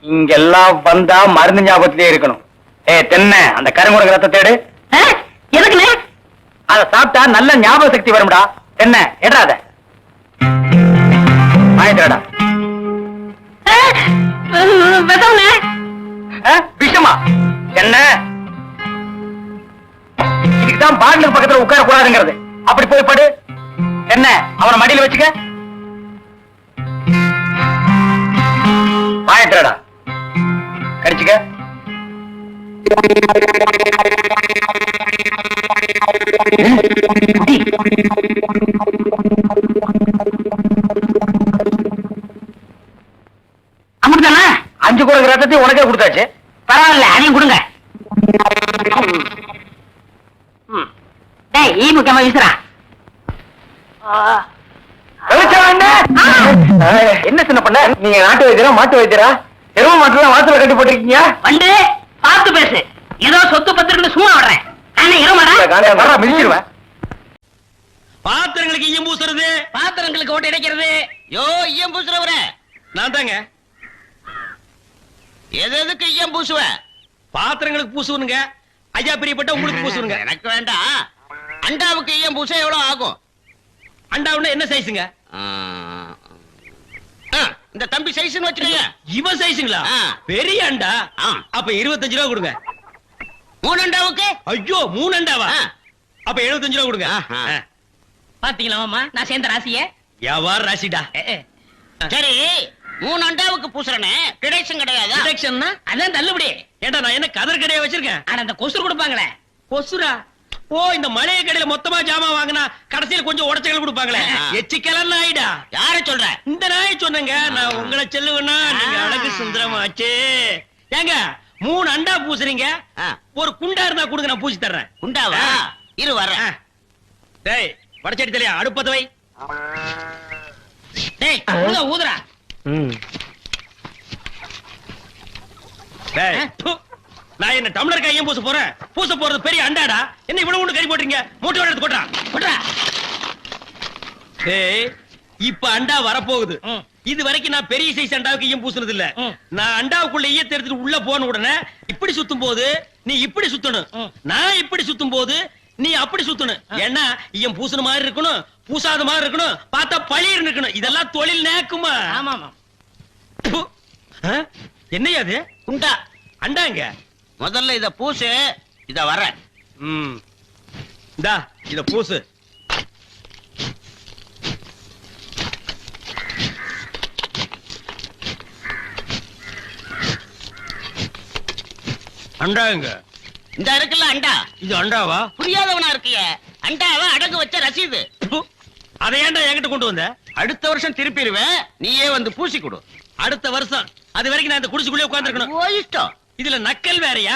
இங்கெல்லாம் வந்தா மருந்து ஞாபகத்திலே இருக்கணும். தென்னை அந்த கருங்குடக ரத்தத்தை எடு. எதுக்குண்ணே? அத சாப்பிட்டா நல்ல ஞாபக சக்தி வரும்டா. தென்னை எடாத வாங்கிடா. விஷமா என்ன? இதுக்குதான் பாட்டிலுக்கு பக்கத்துல உட்கார கூடாதுங்கிறது. அப்படி போய் படு. என்ன அவனை மடியில வச்சுக்க. வாங்கிடா கடிச்சுக்க. அமிர்தானா? 5 குடங்கு ரத்தத்தையும் உனக்கே கொடுத்தாச்சு. பரவாயில்ல அதையும் கொடுங்க. டேய் ஈ முக்கியமா வீசுறா. என்ன சின்ன பண்ண? நீங்க நாட்டு வைத்தியரா மாட்டு வைத்தியரா? எரும மாட்டுல வாசல கட்டி போட்டிருக்கீங்க. வந்து பார்த்து பேசு. ஏதோ சொத்து பத்திரன்னு சும்மா விடுறேன். நானே எருமடா மிதிச்சிருவேன். பாத்திரங்களுக்கு ஈயம் பூசுறது, பாத்திரங்களுக்கு ஓட்டு இடைக்கிறது. யோ ஈயம் பூசுறவரே நான் தாங்க. எதுக்கு ஈயம் பூசுவ? பாத்திரங்களுக்கு பூசுவனுங்க. ஐயா பிரியப்பட்ட உங்களுக்கு பூசுவனுங்க. எனக்கு வேண்டாம். அண்டாவுக்கு ஈயம் பூச எவ்வளவு ஆகும்? அண்டாவுன்னா என்ன சைஸுங்க? இந்த தம்பி சைஸ்னு வச்சுக்கோங்க. இவன் சைஸுங்களா? பெரிய அண்டா. அப்ப 25 ரூபா கொடுங்க. 3 அண்டாவுக்கு? ஐயோ 3 அண்டாவா? அப்ப 75 ரூபா கொடுங்க. பாத்தீங்களா மாமா நான் சேர்ந்த ராசிய? வியாபார ராசிடா. சரி 3 அண்டாவுக்கு பூசுறனே டிடக்ஷன் கிடையாதா? டிடக்ஷன்னா அதான் தள்ளுபடி. ஏண்டா நான் என்ன கதர் கடையா வச்சிருக்கேன்? ஆனா அந்த கொசுறு கொடுப்பாங்களே. கொசுரா? ஓ இந்த மளிகை கடையில மொத்தமா ஜாமான் வாங்கினா கடைசியில கொஞ்சம் உடச்சல் கொடுப்பாங்களே, எச்சிக்கலாம் நாயிடா. யார சொல்ற? இந்த நாய் சொன்னங்க. நான் உங்களை செல்லுவேன்னா நீங்க அழகு சுந்தரமாச்சு. ஏங்க 3 அண்டா பூசுறீங்க, ஒரு குண்டா இருந்தா கொடுங்க, நான் பூசி தர்றேன். குண்டாவா? இரு வரேன். டேய் வடச்சடி தலையா, அடுப்பத வை. டேய் ஊதுறா. டேய் நான் என்ன டம்ளர் கையும் பூச போறேன்? பூச போறது பெரிய அண்டாடா. என்ன இவ்வளவு ஒண்ணு கறி போட்டீங்க? மூட்டை எடுத்து கொட்டா. டேய் இப்ப அண்டா வரப்போகுது. இது வரைக்கும் நான் பெரிய சைஸ் அண்டாவுக்கு ஈயம் பூசுனது இல்ல. நான் அண்டாவுக்குள்ள ஈயத்தை எடுத்துட்டு உள்ள போன உடனே இப்படி சுத்தும் போது நீ இப்படி சுத்தணும், நான் இப்படி சுத்தும் போது நீ அப்படி சுத்தணும். ஏன்னா ஈயம் பூசுன மாதிரி இருக்கணும், பூசாத மாதிரி இருக்கணும், பார்த்தா பழிர் இருக்கணும். இதெல்லாம் தொழில் நேக்குமா? ஆமா என்னையா அது? குண்டா அண்டாங்க. முதல்ல இத பூசு. இத வரேன். இந்தா இத பூசு. அண்டாங்க. இந்த இருக்குல்ல அண்டா, இது அண்டாவா? புரியாதவனா இருக்கிய. அண்டாவை அடகு வச்ச ரசீது. அதை ஏன்டா என்கிட்ட கொண்டு வந்த? அடுத்த வருஷம் திருப்பிடுவேன், நீயே வந்து பூசி கொடு. அடுத்த வருஷம்? அது வரைக்கும் நான் இந்த குடிசுக்குள்ளே உட்கார்ந்திருக்கணும். ஓ இஷ்டம். இதுல நக்கல் வேறயா?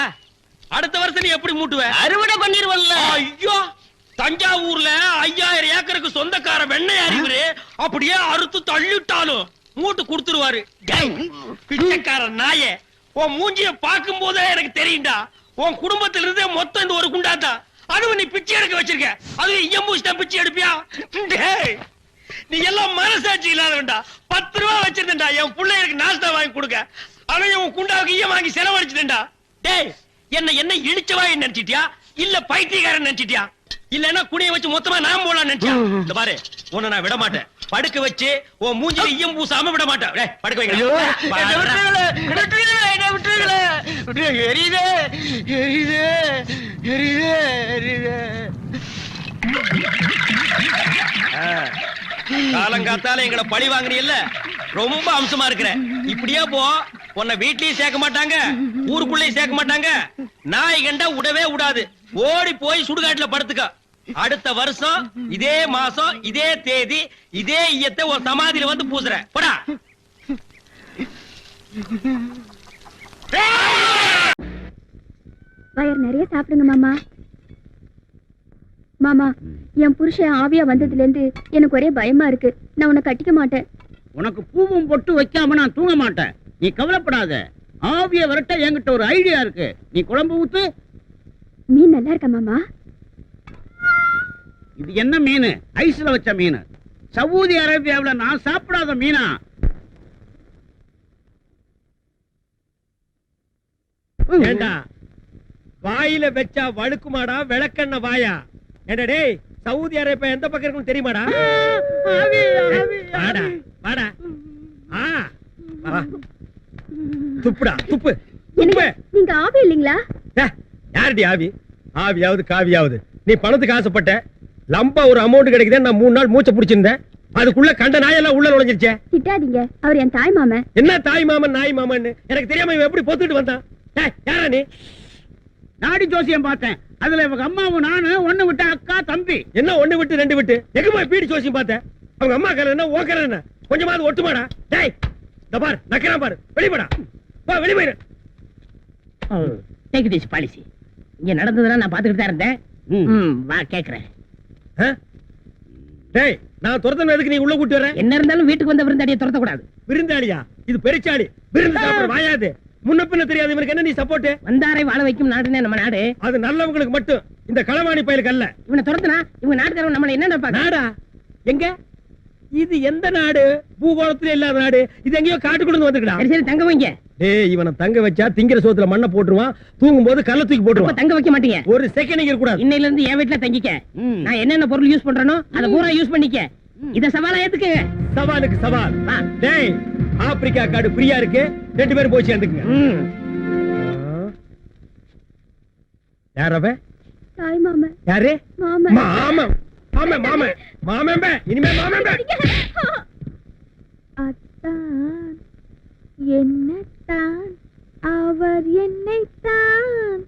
அடுத்த வருஷம் நீ எப்படி மூட்டுவ? அறுவடை பண்ணிருவல்ல. ஐயோ தஞ்சாவூர்ல 5000 ஏக்கருக்கு சொந்தக்கார வெண்ணெய் அறிவுரு அப்படியே அறுத்து தள்ளிட்டாலும் மூட்டு கொடுத்துருவாரு. பிச்சைக்கார நாயே, உன் மூஞ்சிய பார்க்கும் போதே எனக்கு தெரியும்டா உன் குடும்பத்துல இருந்தே மொத்தம் இந்த ஒரு குண்டாதான். அதுவும் நீ பிச்சை எடுக்க வச்சிருக்க, அதுவும் இயம்பூசிதான் பிச்சை எடுப்பியா? டேய் நீ எல்லாம் மனசாட்சி இல்லாதவன்டா. 10 ரூபா வச்சிருந்தா என் பிள்ளைகளுக்கு நாஸ்தா வாங்கி கொடுக்க, அவன் உன் குண்டாவுக்கு ஈயம் வாங்கி செலவழிச்சுட்டா. டேய் என்ன இழிச்சவா நினைச்சிட்டியா, இல்ல பைத்தியக்காரன் நினைச்சிட்டியா, இல்லன்னா குடிய வச்சு மொத்தமா நான் போலாம் நினைச்சியா? இந்த பாரு உன்னை நான் விட மாட்டேன். படுக்க வச்சு உன் மூஞ்சில ஈயம் பூசாம விட மாட்டேன். டேய் படுக்க வைங்க. காலங்காத்தால எங்களை பழி வாங்குறீல்ல, ரொம்ப அம்சமா இருக்கிற. இப்படியே போ, உன்னை வீட்லயும் சேர்க்க மாட்டாங்க, ஊருக்குள்ளயும் சேர்க்க மாட்டாங்க. நாய் கண்டா விடவே விடாது. ஓடி போய் சுடுகாட்டுல படுத்துக்க. அடுத்த வருஷம் இதே மாசம் இதே தேதி இதே ஈயத்தை ஒரு சமாதியில வந்து பூசுற. போடா. வயிறு நிறைய சாப்பிடுங்க மாமா. மாமா என் புருஷன் ஆவியா வந்ததுல இருந்து எனக்கு ஒரே பயமா இருக்கு. நான் உன்னை கட்டிக்க மாட்டேன். உனக்கு பூவும் பொட்டு வைக்காம நான் தூங்க மாட்டேன். நீ கவலைப்படாத. ஆவிய விரட்ட என்கிட்ட ஒரு ஐடியா இருக்கு. நீ குழம்பு ஊத்து. மீன் நல்லா இருக்கா மாமா? இது என்ன மீன்? ஐஸ்ல வச்ச மீன். சவுதி அரேபியாவுல நான் சாப்பிடாத மீனா? ஏண்டா வாயில வச்சா வழுக்குமாடா விளக்கண்ண வாயா? ஏண்டா டேய் சவுதி அரேபியா எந்த பக்கம் இருக்குன்னு தெரியுமாடா? வாடா வாடா. துப்புடா துப்பு துப்பு. நீங்க ஆவி இல்லீங்களா? யாருடி ஆவி? ஆவியாவது காவியாவது. நீ பணத்துக்கு ஆசைப்பட்ட, லம்பா ஒரு அமௌண்ட் கிடைக்குது. நான் 3 நாள் மூச்சை பிடிச்சிருந்தேன், அதுக்குள்ள கண்ட நாயெல்லாம் உள்ள நுழைஞ்சிருச்சே. திட்டாதீங்க, அவர் என் தாய் மாமன். என்ன தாய் மாமன் நாய் மாமன்னு எனக்கு தெரியாம இவன் எப்படி பொத்துட்டு வந்தான்? யாரா நீ? நாடி ஜோசியம் பார்த்தேன். அதுல இவங்க அம்மாவும் நானு ஒண்ணு விட்டு அக்கா தம்பி. என்ன 1 விட்டு 2 விட்டு? எங்கம்மா பீடி ஜோசியம் பார்த்தேன்? அவங்க அம்மா கல என்ன ஓ கல என்ன? கொஞ்சமாவது ஒட்டுமாடா? டேய் இந்த பாரு நக்கறான் பாரு. வெளியடா வா, வெளிய போயிரு. Take this policy. இங்க நடந்ததெல்லாம் நான் பாத்துக்கிட்டு தான் இருந்தேன். வா கேக்குறேன். டேய் நான் துரத்தன எதுக்கு நீ உள்ள கூட்டி வர? என்ன இருந்தாலும் வீட்டுக்கு வந்த விருந்தாடியை துரத்த கூடாது. விருந்தாடியா? இது பெருச்சாடி. விருந்து சாப்பிட வாயாது. முன்ன பின்ன தெரியாது இவனுக்கு என்ன நீ சப்போர்ட்? வந்தாரை வாழ வைக்கும் நாடுனே நம்ம நாடு. அது நல்லவங்களுக்கு மட்டும். இந்த களவாணி பயலுக்கு அல்ல. இவனை துரத்துனா இவங்க நாட்டுக்காரங்க நம்மள என்ன நினைப்பாங்க? நாடா? எங்க? இது எந்த நாடு? பூகோளத்துல இல்லாத நாடு. இது எங்கேயோ காட்டுக்குள்ள வந்துருக்கா. சரி சரி தங்க வைங்க. டேய் இவனை தங்க வச்சா திங்கிற சோத்துல மண்ணை போட்டுருவான், தூங்கும் போது கல்ல தூக்கி போட்டுருவான். தங்க வைக்க மாட்டீங்க? ஒரு செகண்ட் இருக்க கூடாது. இன்னையில இருந்து என் வீட்டுல தங்கிக்க. நான் என்னென்ன பொருள் யூஸ் பண்றேனோ அதை பூரா யூஸ் பண்ணிக்க. இத சவாலா ஏத்துக்கங்க. சவாலுக்கு சவால். டேய், ஆப்பிரிக்கா காடு ஃப்ரீயா இருக்கு, 2 பேரும் போய் சேர்ந்துக்குங்க. யார் அவ? தாய் மாமன். யாரு? மாமன். மாமன். மாமன் மாமன் மாமன் இனிமே மாமன். அத்தான் என்னத்தான் அவர் என்னைத்தான்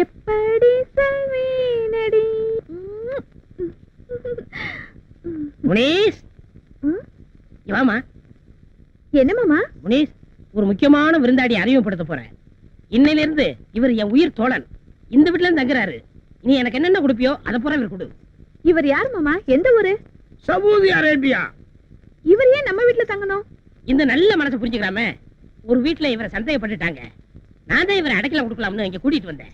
எப்படி சொல்வேனடி. முனீஸ், வாமா. என்ன மாமா? முனீஸ், ஒரு முக்கியமான விருந்தாடி அறிமுகப்படுத்த போறேன். இன்னையில இருந்து இவர் என் உயிர் தோழன். இந்த வீட்டுல இருந்து தங்குறாரு. நீ எனக்கு என்னென்ன கொடுப்பியோ அதை பூரா இவர் கொடு. இவர் யார் மாமா? எந்த ஊரு? Saudi Arabia. இவர் ஏன் நம்ம வீட்டுல தங்கணும்? இந்த நல்ல மனசை புரிஞ்சுக்கலாமே. ஒரு வீட்டுல இவரை சந்தேகப்பட்டுட்டாங்க. நான் தான் இவரை அடைக்கல கொடுக்கலாம்னு இங்க கூட்டிட்டு வந்தேன்.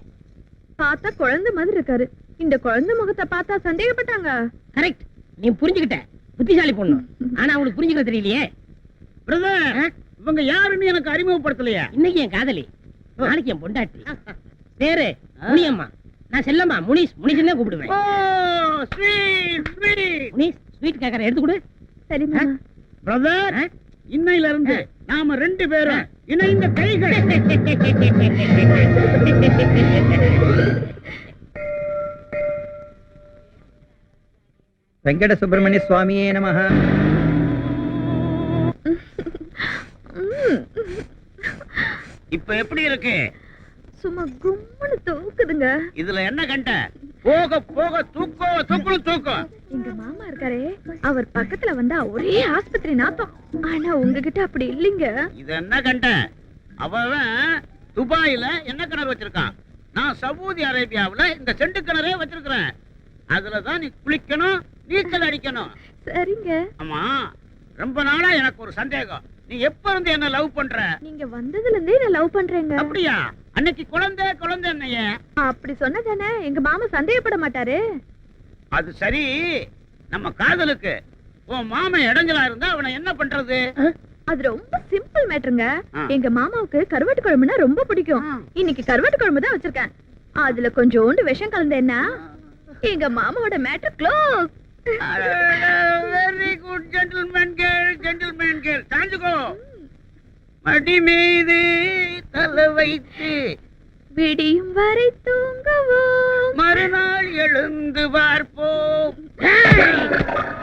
பார்த்தா குழந்தை மாதிரி இருக்காரு. இந்த குழந்தை முகத்தை பார்த்தா சந்தேகப்பட்டாங்க. கரெக்ட், நீ புரிஞ்சுக்கிட்ட. புத்திசாலி பொண்ணு. ஆனா அவனுக்கு புரிஞ்சுக்க தெரியலையே. பிரதர், இவங்க யாருன்னு எனக்கு அறிமுகப்படுத்தலையா? இன்னைக்கு என் காதலி, நாளைக்கு என் பொண்டாட்டி. பேரு முனியம்மா. நான் செல்லம்மா. முனிஸ் முனிஸ்னே கூப்பிடுவேன். ஓ, ஸ்வீட் ஸ்வீட். முனிஸ், ஸ்வீட் கேக்கற எடுத்து கொடு. சரி மாமா. பிரதர், இன்னையில இருந்து நாம 2 பேரும் இணைந்த கைகள். வெங்கட சுப்பிரமணிய சுவாமியே நமஹ. இப்ப எப்படி இருக்கு? சும்மா கும்முன்னு தூக்குதுங்க. இதுல என்ன கண்ட? போக போக தூக்கம். எங்க மாமா இருக்காரே, அவர் பக்கத்துல வந்தா ஒரே ஆஸ்பத்திரி நாத்தம். ஆனா உங்ககிட்ட அப்படி இல்லைங்க. இது என்ன கண்ட? அவன் துபாயில என்ன கிணறு வச்சிருக்கான். நான் சவுதி அரேபியாவுல இந்த செண்டு கிணறே வச்சிருக்கிறேன். அதுலதான் நீ குளிக்கணும், நீச்சல் அடிக்கணும். சரிங்க. ஆமா, ரொம்ப நாளா எனக்கு ஒரு சந்தேகம். நீ எப்ப இருந்து என்ன லவ் பண்ற? நீங்க வந்ததுல இருந்தே நான் லவ் பண்றேங்க. அப்படியா? அன்னைக்கு குழந்தை என்னைய அப்படி சொன்னதானே எங்க மாமா சந்தேகப்பட மாட்டாரு. அது சரி, நம்ம காதலுக்கு உன் மாமன் இடைஞ்சலா இருந்தா அவனை என்ன பண்றது? அது ரொம்ப சிம்பிள் மேட்டருங்க. ஆ. எங்க மாமாவுக்கு கருவாட்டு குழம்புனா ரொம்ப பிடிக்கும். இன்னைக்கு கருவாட்டு குழம்பு தான் வச்சிருக்கேன். அதுல கொஞ்சோண்டு விஷம் கலந்தேன்னா எங்க மாமாவோட matter close. Very good gentleman girl. தாஞ்சுக்கோ. மடி மீது தலை வைத்து விடியும் வரை தூங்குவோம். மறுநாள் எழுந்து பார்ப்போம்.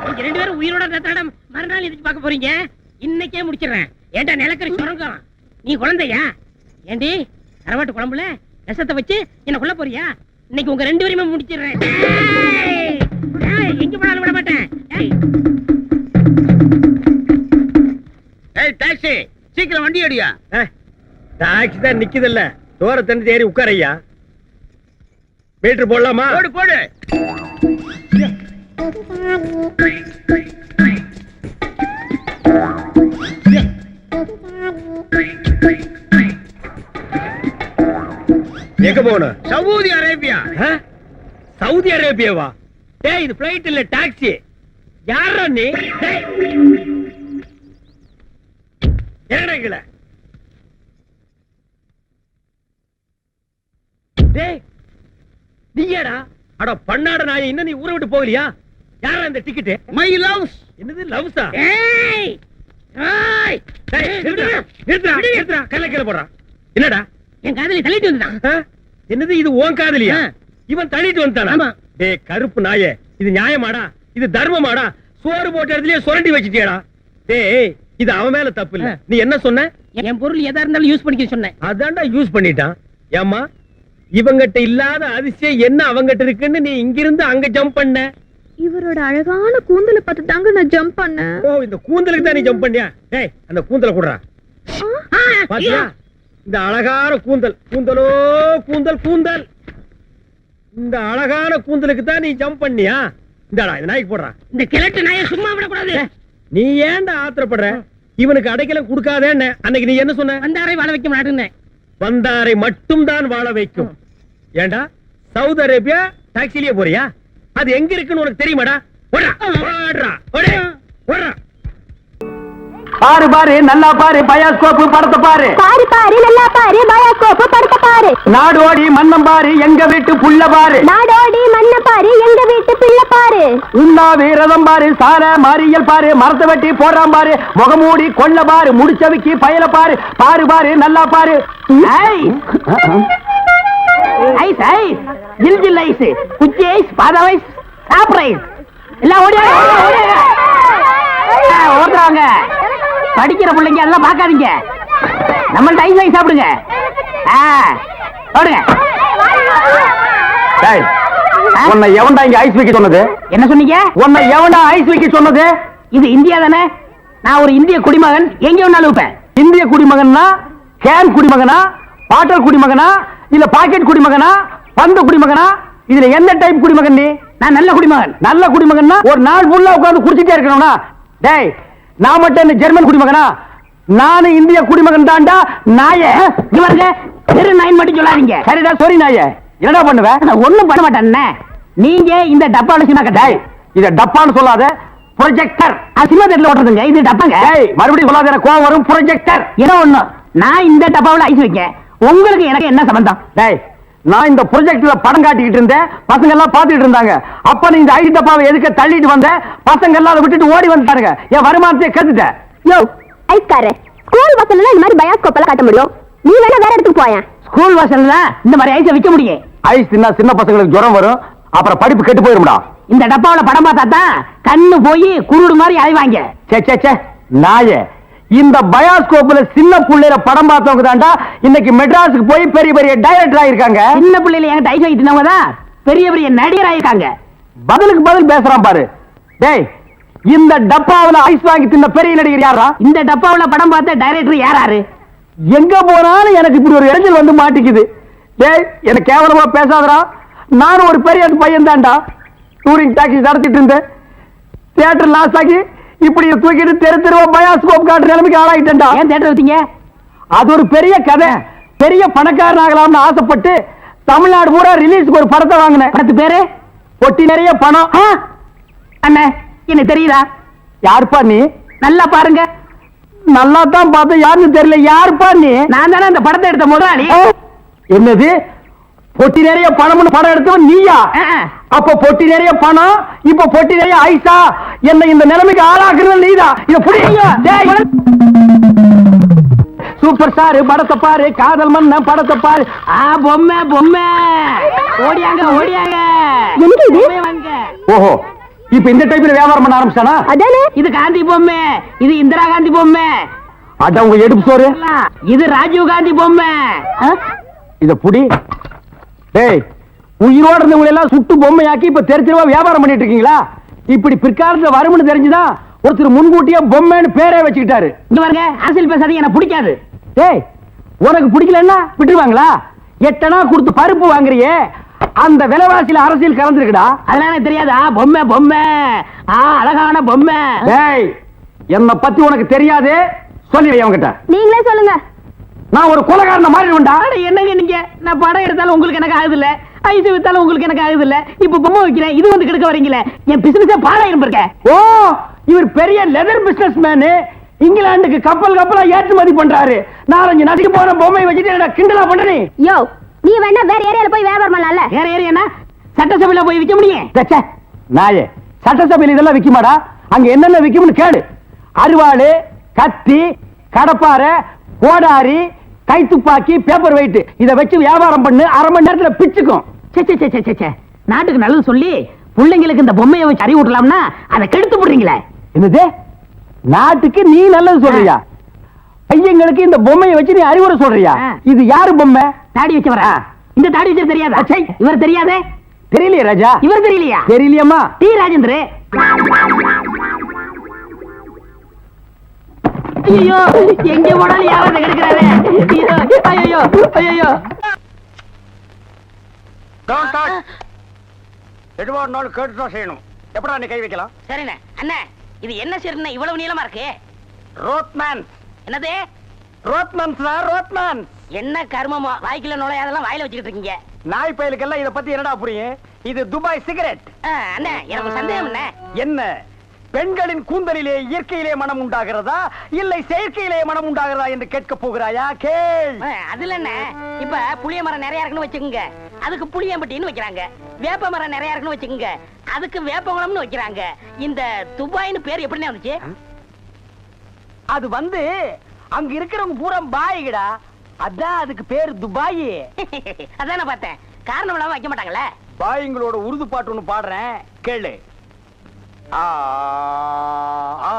நீங்க 2 பேரும் உயிரோட தத்தடம் மறுநாள் எதிர்த்து பார்க்க போறீங்க. இன்னைக்கே முடிச்சிடுறேன். ஏண்டா நிலக்கரி சுரங்கம், நீ குழந்தையா? ஏண்டி கரவாட்டு குழம்புல விஷத்தை வச்சு என்ன கொல்ல போறியா? இன்னைக்கு உங்க 2 பேரையுமே முடிச்சிடுறேன். எங்க போனாலும் விட மாட்டேன். ஏய் டாக்ஸி, சீக்கிரம் வண்டி அடியா. டாக்ஸி தான் நிக்குதுல்ல, தோர தண்ணி ஏறி உட்காரையா. மீட்டர் போடலாமா? போடு போடு. எங்க போகணும்? Saudi Arabia. சவுதி அரேபியாவா? டேய், இது பிளைட் இல்ல, டாக்ஸி. யாரா நீ? ஏறங்கல. டேய், நீயடா? அட பண்ணாட நாயே, இன்னும் நீ ஊரை விட்டு போகலையா? யாரா இந்த டிக்கெட்? My loves. என்னது லவ்ஸா? ஏய் ஏய் டேய், நிறுத்துடா. கல்லக்கல போடுறா. என்னடா? என் காதலி தள்ளிட்டு வந்துட்டான். என்னது, இது உன் காதலியா? இவன் தள்ளிட்டு வந்தானா? ஆமா. டேய் கருப்பு நாயே, இது நியாயமாடா? இது தர்மமாடா? சோறு போட்ட இடத்துலயே சுரண்டி வச்சிட்டியாடா? டேய், இது அவன் மேல தப்பு இல்ல. நீ என்ன சொன்ன? என் பொருள் எதா இருந்தாலும் யூஸ் பண்ணிக்க சொன்னேன். அதான்டா யூஸ் பண்ணிட்டான். ஏம்மா, இவங்கிட்ட இல்லாத அதிசயம் என்ன அவங்கிட்ட இருக்குன்னு நீ இங்கிருந்து அங்க ஜம்ப் பண்ண? இவரோட அழகான கூந்தலை பார்த்து தாங்க நான் ஜம்ப் பண்ணேன். ஓ, இந்த கூந்தலுக்கு தான் நீ ஜம்ப் பண்ணியா? டேய், அந்த கூந்தலை குடுறா. பாத்தியா, இந்த அழகான கூந்தல். கூந்தலோ கூந்தல். இந்த அழகான கூந்தலுக்கு தான் நீ ஜம்ப் பண்ணியா? இந்தாடா, இந்த நாய்க்கு போடுறா. இந்த கிழட்டு நாயை சும்மா விடக்கூடாது. நீ ஏன்டா ஆத்திரப்படுற? இவனுக்கு அடைக்கலம் கொடுக்காதேன்னு அன்னைக்கு நீ என்ன சொன்ன? வந்தாரை வாழ வைக்க மாட்டேன்னு. வந்தாரை மட்டும் தான் வாழ வைக்கும். ஏண்டா, சவுதி அரேபியா டாக்ஸிலேயே போறியா? அது எங்க இருக்குன்னு உனக்கு தெரியுமாடா? ஓடுறா. பாரு பாரு நல்லா பாரு பயாஸ்கோப் படத்தை பாரு. பாரு பாரு நல்லா பாரு பயாஸ்கோப் படத்தை பாரு. நாடோடி மன்னம் பாரு எங்க வீட்டு புள்ள பாரு. நாடோடி மண்ண பாரு எங்க வீட்டு பிள்ளை பாரு. உண்ணாவி ரதம் பாரு சார மாரியல் பாரு மரத்தை வெட்டி போடுறான் பாரு முகமூடி கொள்ள பாரு முடிச்சவிக்கு பயல பாரு. பாரு பாரு நல்லா பாரு. ஐஸ் ஐஸ் ஜில் ஜில் ஐஸ் குச்சி ஐஸ் பாதாம் ஐஸ் சாப்பிட்ற ஐஸ் எல்லாம் ஓடுறாங்க. படிக்கிற பிள்ளைங்க அதெல்லாம் பார்க்காதீங்க. நம்மள்ட்ட ஐஸ் வாங்கி சாப்பிடுங்க. ஓடுங்க. உன்னை எவன்டா இங்க ஐஸ் வைக்க சொன்னது? என்ன சொன்னீங்க? உன்னை எவன்டா ஐஸ் வைக்க சொன்னது? இது இந்தியா தானே? நான் ஒரு இந்திய குடிமகன், எங்க வேணாலும் வைப்பேன். இந்திய குடிமகன்னா கேன் குடிமகனா, பாட்டல் குடிமகனா, இல்ல பாக்கெட் குடிமகனா, பந்து குடிமகனா? இதுல எந்த டைப் குடிமகன் நீ? நான் நல்ல குடிமகன். நல்ல குடிமகன்னா ஒரு நாள் ஃபுல்லா உட்கார்ந்து குடிச்சிட்டே இருக்கணும்னா? டேய், நான் மட்டும் இந்த ஜெர்மன் குடிமகனா? நானும் இந்திய குடிமகன் தான்டா. நாயே இவருங்க தெரு நாயின் மட்டும் சொல்லாதீங்க. சரிடா சாரி நாயே. என்னடா பண்ணுவேன்? நான் ஒண்ணும் பண்ண மாட்டேன். நீங்க இந்த டப்பால சின்ன கட்டாய். இத டப்பான்னு சொல்லாத, ப்ரொஜெக்டர். சினிமா தேட்டர்ல ஓட்டுறதுங்க, இது டப்பாங்க. மறுபடியும் சொல்லாத, எனக்கு கோவம் வரும். ப்ரொஜெக்டர் ஏதோ ஒண்ணு. நான் இந்த டப்பாவுல ஐஸ் வைக்க, உங்களுக்கு எனக்கு என்ன சம்பந்தம்? டேய், நான் இந்த ப்ரொஜெக்ட்ல படம் காட்டிக்கிட்டு இருந்தேன், பசங்க எல்லாம் பாத்துக்கிட்டு இருந்தாங்க. அப்ப நீ இந்த ஐஸ் டப்பாவை எதுக்கு தள்ளிட்டு வந்த? பசங்க எல்லாம் அதை விட்டுட்டு ஓடி வந்துட்டாருங்க. என் வருமானத்தை கத்துட்ட. யோ ஐஸ்காரே, ஸ்கூல் பஸ்ல இந்த மாதிரி பயாஸ்கோப் எல்லாம் காட்ட முடியும். நீ வேணா வேற இடத்துக்கு போயா. ஸ்கூல் பஸ்ல இந்த மாதிரி ஐஸ் விக்க முடியும். ஐஸ் தின்னா சின்ன பசங்களுக்கு ஜுரம் வரும், அப்புறம் படிப்பு கெட்டு போயிரும்டா. இந்த டப்பாவுல படம் பார்த்தா தான் கண்ணு போய் குருடு மாதிரி அலைவாங்க. சே சே சே நாயே, இந்த பயாஸ்கோப்ல சின்ன புள்ளையில படம் பார்த்தவங்க தான்டா இன்னைக்கு மெட்ராஸுக்கு போய் பெரிய பெரிய டைரக்டர் ஆயிருக்காங்க. சின்ன புள்ளையில என்கிட்ட ஐஸ் வைக்கிறவங்க தான் பெரிய பெரிய நடிகர் ஆயிருக்காங்க. பதிலுக்கு பதில் பேசுறான் பாரு. டேய், இந்த டப்பாவுல ஐஸ் வாங்கி தின்ன பெரிய நடிகர் யாரா? இந்த டப்பாவுல படம் பார்த்த டைரக்டர் யாராரு? எங்க போனாலும் எனக்கு இப்படி ஒரு இடைஞ்சல் வந்து மாட்டிக்குது. டேய், எனக்கு கேவலமா பேசாதடா. நானும் ஒரு பெரிய பையன் தான்டா. டூரிங் டாக்ஸி நடத்திட்டு இருந்தேன். தியேட்டர் லாஸ் ஆகி இப்படி தூக்கிட்டு தெரு தெருவா பயாஸ்கோப் காட்டுற நிலைமைக்கு ஆளாயிட்டேன்டா. ஏன் தியேட்டர் வச்சீங்க? அது ஒரு பெரிய கதை. பெரிய பணக்காரன் ஆகலாம்னு ஆசைப்பட்டு தமிழ்நாடு பூரா ரிலீஸ்க்கு ஒரு படத்தை வாங்கினேன். படத்து பேரு பொட்டி நிறைய பணம். அண்ணே, என்ன தெரியுதா? யாருப்பா நீ? நல்லா பாருங்க. நல்லா தான் பார்த்தேன், யாருன்னு தெரியல. யாருப்பா நீ? நான் தானே அந்த படத்தை எடுத்த முதலாளி. என்னது பொட்டி நிறைய பணம்னு படம் எடுத்தவன் நீயா? அப்ப பொட்டி நிறைய பணம், இப்ப பொட்டி நிறைய ஐசா. என்ன இந்த நிலைமைக்கு ஆளாக்குறது நீதான். இத புடிங்க. சூப்பர் ஸ்டார் படத்தை பாரு, காதல் மன்னன் படத்தை பாரு. பொம்மை பொம்மை ஓடியாங்க ஓடியாங்க. ஓஹோ, இப்ப இந்த டைப்ல வியாபாரம் பண்ண ஆரம்பிச்சானா? அதானே. இது காந்தி பொம்மை, இது இந்திரா காந்தி பொம்மை. அட உங்க எடுப்பு சோறு. இது ராஜீவ் காந்தி பொம்மை. இத புடி. டேய், உயிரோட இருந்தவங்க எல்லாம் சுட்டு பொம்மையாக்கி இப்ப தெருவா வியாபாரம் பண்ணிட்டு இருக்கீங்களா? இப்படி பிற்காலத்துல வரும்னு தெரிஞ்சுதான் ஒருத்தர் முன்கூட்டியே பொம்மைன்னு பேரே வச்சுக்கிட்டாரு. இங்க பாருங்க, அரசியல் பேசாதீங்க, எனக்கு பிடிக்காது. டேய், உனக்கு பிடிக்கலன்னா விட்டுருவாங்களா? 8 அணா கொடுத்து பருப்பு வாங்குறியே, அந்த விலைவாசியில அரசியல் கலந்துருக்குடா. அதனால தெரியாதா? பொம்மை பொம்மை, அழகான பொம்மை. டேய், என்ன பத்தி உனக்கு தெரியாது, சொல்லி அவங்கிட்ட. நீங்களே சொல்லுங்க. நான் ஒரு கொலைகாரன மாறிடுவேன்டா. என்னங்க நீங்க? நான் படம் எடுத்தாலும் உங்களுக்கு எனக்கு ஆகுது இல்ல, ஐஸ் வித்தாலும் உங்களுக்கு எனக்கு ஆகுது இல்ல, இப்ப பொம்மை வைக்கிறேன், இது வந்து கெடுக்க வரீங்களே. என் பிசினஸே பாடாயிரம் இருக்க. ஓ, இவர் பெரிய லெதர் பிசினஸ் மேனு. இங்கிலாந்துக்கு கப்பல் கப்பலா ஏற்றுமதி பண்றாரு. 4-5 நாட்டுக்கு போற பொம்மை வச்சுட்டு கிண்டலா பண்ற நீ? யோ, நீ வேணா வேற ஏரியால போய் வியாபாரம் பண்ணலாம்ல. வேற ஏரியானா சட்டசபையில போய் விக்க முடியும். நாயே, சட்டசபையில இதெல்லாம் விக்குமாடா? அங்க என்னென்ன விக்கும்னு கேளு. அருவாளு, கத்தி, கடப்பாரை, கோடாரி, கைத்துப்பாக்கி, பேப்பர் வெயிட். இத வச்சு வியாபாரம் பண்ணு, அரை மணி நேரத்துல பிச்சுக்கும். நாட்டுக்கு நல்லது சொல்லி பிள்ளைங்களுக்கு இந்த பொம்மையை வச்சு அறிவுட்டலாம்னா அதை கெடுத்து போடுறீங்களே. என்னது? நாட்டுக்கு நீ நல்லது சொல்றியா? பையங்களுக்கு இந்த பொம்மையை வச்சு நீ அறிவுரை சொல்றியா? இது யாரு பொம்மை? தாடி வச்சவரா? இந்த தாடி வச்சது தெரியாதா? இவர் தெரியாதே? தெரியலையே ராஜா. இவர் தெரியலையா? தெரியலையம்மா. டி ராஜேந்திர. ஐயோ, எங்க போனாலும் யாவது கிடைக்கிறாரே. ஐயோ ஐயோ. எதுவாக கேட்டுதான் செய்யணும். எப்படா நீ கை வைக்கலாம்? சரிண்ணே. அண்ணே, இது என்ன சரிண்ணே இவ்வளவு நீளமா இருக்கு? ரோத்மேன். என்னது? Rothman sir, Rothman. என்ன கர்மமோ, வாய்க்குள்ள நுழையாதெல்லாம் வாயில வச்சுக்கிட்டு இருக்கீங்க. நாய் பயலுக்கெல்லாம் இத பத்தி என்னடா புரியும்? இது துபாய் சிகரெட். அண்ணே, எனக்கு சந்தேகம். என்ன பெண்களின் கூந்தலிலே இயற்கையிலே மனம் உண்டாகிறதா இல்லை செயற்கையிலே மனம் உண்டாகிறதா என்று கேட்க போகிறாயா? கேள். அதுல என்ன, இப்ப புளிய மரம் நிறைய இருக்குன்னு வச்சுக்கோங்க, அதுக்கு புளியம்பட்டின்னு வைக்கிறாங்க. வேப்ப மரம் நிறைய இருக்குன்னு வச்சுக்கோங்க, அதுக்கு வேப்பகுளம்னு வைக்கிறாங்க. இந்த துபாய்னு பேர் எப்படி வந்துச்சு? அது வந்து அங்க இருக்கிறவங்க பூரா பாய்கடா, அதான் அதுக்கு பேர் துபாய். அதான் நான் பார்த்தேன், காரணம் இல்லாம வைக்க மாட்டாங்களே. பாய்ங்களோட உருது பாட்டு ஒண்ணு பாடுறேன், கேளு. ஆ ஆ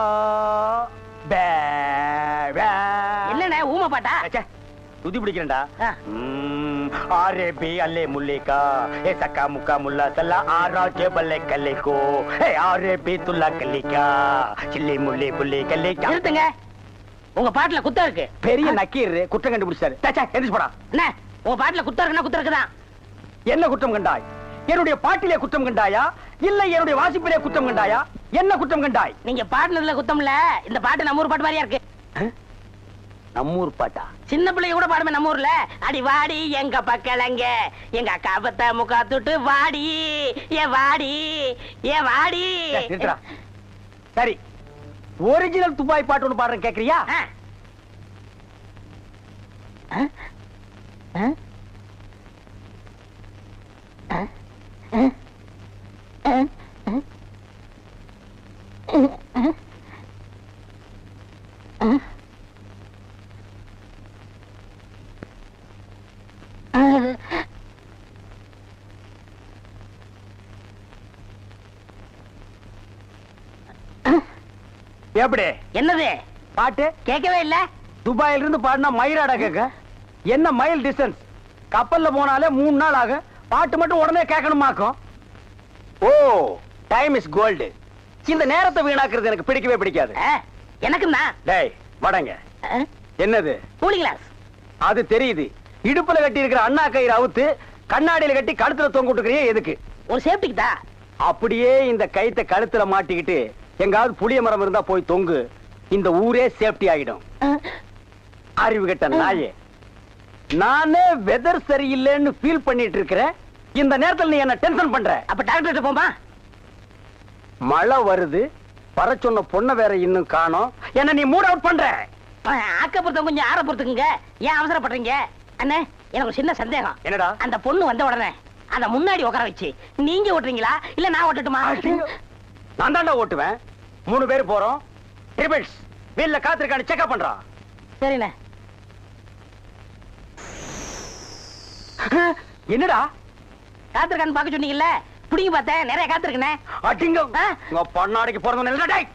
பே பே. என்னண்ணே ஊமை பாட்டா? ச்சே, துதி பிடிக்கிறேன்டா. ஆ. ஆரே பி அல்லே முல்லிகா ஏ சக்கா முக்கா முல்லா சல்லா ஆரா ஜெபல்லே கல்லிகோ ஏ ஆரே பி துல்லா கல்லிகா சில்லி முல்லி புல்லி கல்லிகா. நிறுத்துங்க, உங்க பாட்டுல குத்தம் இருக்கு. பெரிய நக்கீர் குற்றம் கண்டுபிடிச்சாரு. எந்திரிச்சு போடா. என்ன உங்க பாட்டுல குத்தம் இருக்குன்னா குத்தம் இருக்குதான். என்ன குற்றம் கண்டாய்? என்னுடைய பாட்டிலே குற்றம் கண்டாயா இல்லை என்னுடைய வாசிப்பிலே குற்றம் கண்டாயா? என்ன குற்றம் கண்டாய்? நீங்க பாட்டுல குத்தம் இல்ல, இந்த பாட்டு நம்ம ஊர் பாட்டு மாதிரியா இருக்கு. நம்மூர் பாட்டா? சின்ன பிள்ளைங்க கூட பாடுமே நம்ம ஊர்ல. அடி வாடி எங்க பக்கலங்க, எங்க அக்கா பத்த முக்கா துட்டு வாடி ஏ வாடி ஏ வாடி. நிறுத்துடா. சரி, ஒரிஜினல் துபாய் பாட்டு ஒண்ணு பாடுறேன், கேக்குறியா? ஆ. ஆ? ஆ? ஆ? ஆ? ஆ? ஆ? ஆ? எப்படி என்னது பாட்டு? கேட்கவே இல்ல. துபாயில இருந்து பாடினா மயிராடா கேட்க? என்ன மைல் டிஸ்டன்ஸ்? கப்பல்ல போனாலே 3 நாள் ஆகும், பாட்டு மட்டும் உடனே கேட்கணுமாக்கும். ஓ, டைம் இஸ் கோல்டு. இந்த நேரத்தை வீணாக்குறது எனக்கு பிடிக்கவே பிடிக்காது. எனக்குன்னா டேய் வடங்க. என்னது? Cooling glass. அது தெரியுது. இடுப்புல கட்டி இருக்கிற அண்ணா கயிறு அவுத்து கண்ணாடியில கட்டி கழுத்துல தொங்க விட்டுக்கிறியே எதுக்கு? ஒரு சேஃப்டிக்கு தான். அப்படியே இந்த கயித்தை கழுத்துல மாட்டிக்கிட்டு எங்காவது புளிய மரம் இருந்தா போய் தொங்கு, இந்த ஊரே சேஃப்டி ஆகிடும். அறிவு கெட்ட நாயே, நானே வெதர் சரியில்லைன்னு ஃபீல் பண்ணிட்டு இருக்கிறேன், இந்த நேரத்தில் நீ என்ன டென்ஷன் பண்ற. அப்ப டாக்டர் போமா? மழை வருது, வர சொன்ன பொண்ணை வேற இன்னும் காணோம், என்ன நீ மூட் அவுட் பண்ற. ஆக்கப்புறத்த கொஞ்சம் ஆற பொறுத்துக்குங்க, ஏன் அவசரப்படுறீங்க? அண்ணே, எனக்கு ஒரு சின்ன சந்தேகம். என்னடா? அந்த பொண்ணு வந்த உடனே அத முன்னாடி உட்கார வச்சு நீங்க ஓட்டுறீங்களா இல்ல நான் ஓட்டட்டுமா? நான் தாண்டா ஓட்டுவேன். 3 பேர் போறோம். ட்ரிபிள்ஸ் வீல்ல காத்திருக்கான்னு செக்அப் பண்றான். சரிண்ணே. என்னடா காத்திருக்கான்னு பாக்க சொன்னீங்கல்ல, புடிங்க பார்த்தேன், நிறைய காத்திருக்கனே. அடிங்க. உங்க பொண்ணாடிக்கு பிறந்தவன் இல்லடா டேய்.